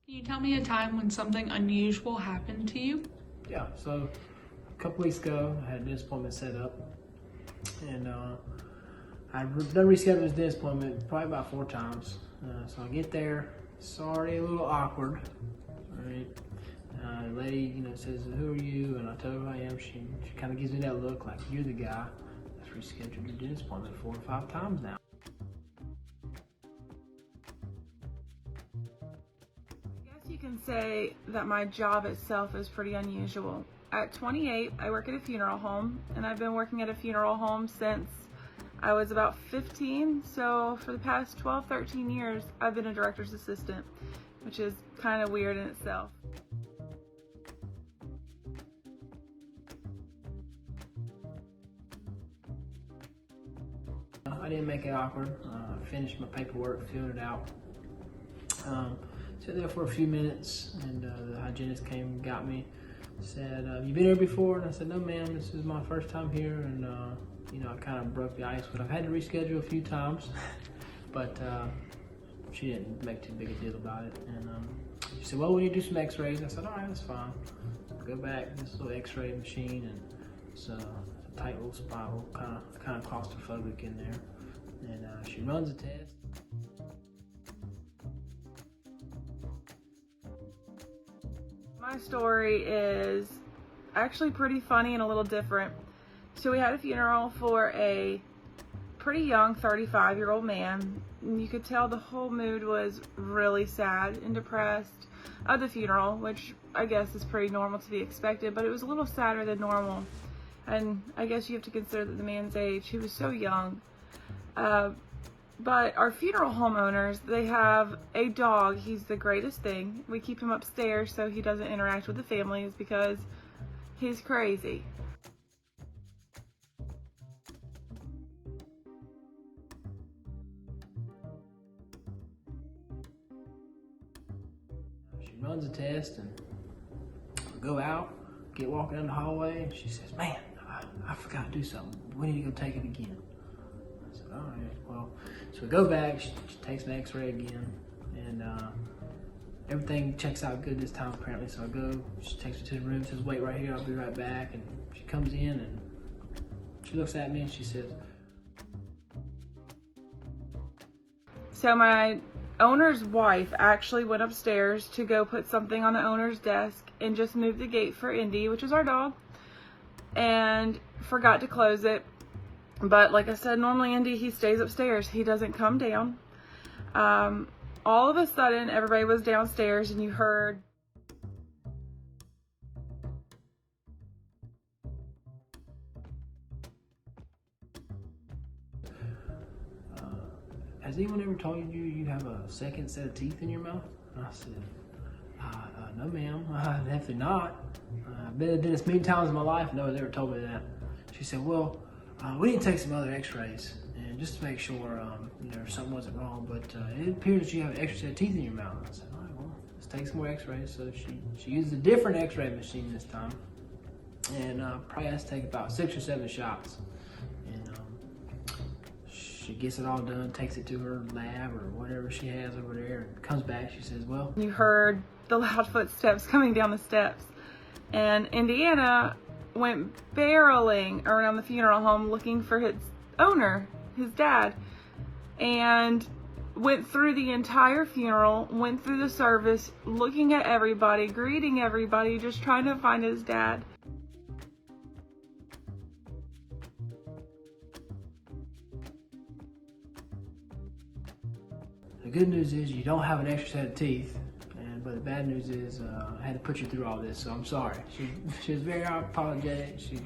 Can you tell me a time when something unusual happened to you? Yeah, so a couple weeks ago, I had a dentist appointment set up, and I've done rescheduled this dentist appointment probably about 4 times. So I get there, it's already a little awkward, right? The lady, says, "Who are you?" And I tell her who I am. She kind of gives me that look like, "You're the guy that's rescheduled your dentist appointment 4 or 5 times now." You can say that my job itself is pretty unusual. At 28, I work at a funeral home, and I've been working at a funeral home since I was about 15. So for the past 12, 13 years, I've been a director's assistant, which is kind of weird in itself. I didn't make it awkward. I finished my paperwork, filling it out. Sat there for a few minutes, and the hygienist came and got me. Said, "You been here before?" And I said, "No, ma'am, this is my first time here." And I kind of broke the ice, but I've had to reschedule a few times. But she didn't make too big a deal about it. And she said, "Well, we need to do some X-rays." I said, "All right, that's fine." Go back to this little X-ray machine, and it's a tight little spiral, kind of claustrophobic in there. And she runs a test. My story is actually pretty funny and a little different. So we had a funeral for a pretty young 35-year-old man. And you could tell the whole mood was really sad and depressed at the funeral, which I guess is pretty normal to be expected, but it was a little sadder than normal. And I guess you have to consider that the man's age, he was so young. But our funeral home owners, they have a dog. He's the greatest thing. We keep him upstairs so he doesn't interact with the families because he's crazy. She runs a test, and I go out, get walking down the hallway, and she says, "Man, I forgot to do something. We need to go take it again." I said, "All right, well." So we go back, she takes an X-ray again, and everything checks out good this time apparently. So I go, she takes me to the room, says, "Wait right here, I'll be right back." And she comes in, and she looks at me, and she says, So my owner's wife actually went upstairs to go put something on the owner's desk and just moved the gate for Indy, which is our dog, and forgot to close it. But like I said, normally Indy, he stays upstairs. He doesn't come down. All of a sudden, everybody was downstairs, and you heard "Has anyone ever told you have a second set of teeth in your mouth?" And I said, "No, ma'am, definitely not. I've been to the dentist many times in my life. No one's ever told me that." She said, "Well, we need to take some other X-rays, and just to make sure something wasn't wrong. But it appears that you have an extra set of teeth in your mouth." I said, "All right, well, let's take some more X-rays." So she used a different X-ray machine this time, and probably has to take about 6 or 7 shots. And she gets it all done, takes it to her lab or whatever she has over there, and comes back. She says, "Well," you heard the loud footsteps coming down the steps, and Indiana went barreling around the funeral home looking for his owner, his dad, and went through the entire funeral, went through the service, looking at everybody, greeting everybody, just trying to find his dad. The good news is you don't have an extra set of teeth, but the bad news is I had to put you through all this, so I'm sorry." She was very apologetic. She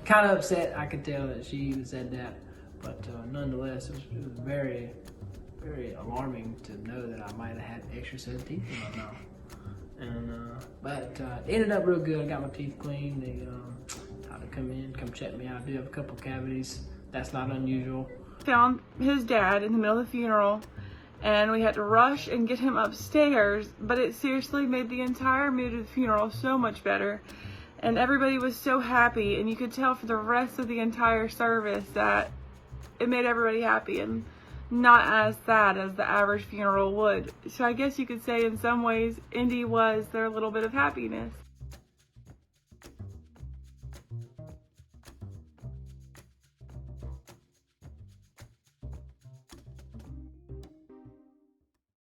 kind of upset. I could tell that she even said that, but nonetheless, it was very, very alarming to know that I might have had an extra set of teeth in my mouth. And but it ended up real good. I got my teeth cleaned. They had to come check me out. I do have a couple cavities. That's not unusual. Found his dad in the middle of the funeral, and we had to rush and get him upstairs, but it seriously made the entire mood of the funeral so much better. And everybody was so happy, and you could tell for the rest of the entire service that it made everybody happy. And not as sad as the average funeral would. So I guess you could say in some ways Indy was their little bit of happiness.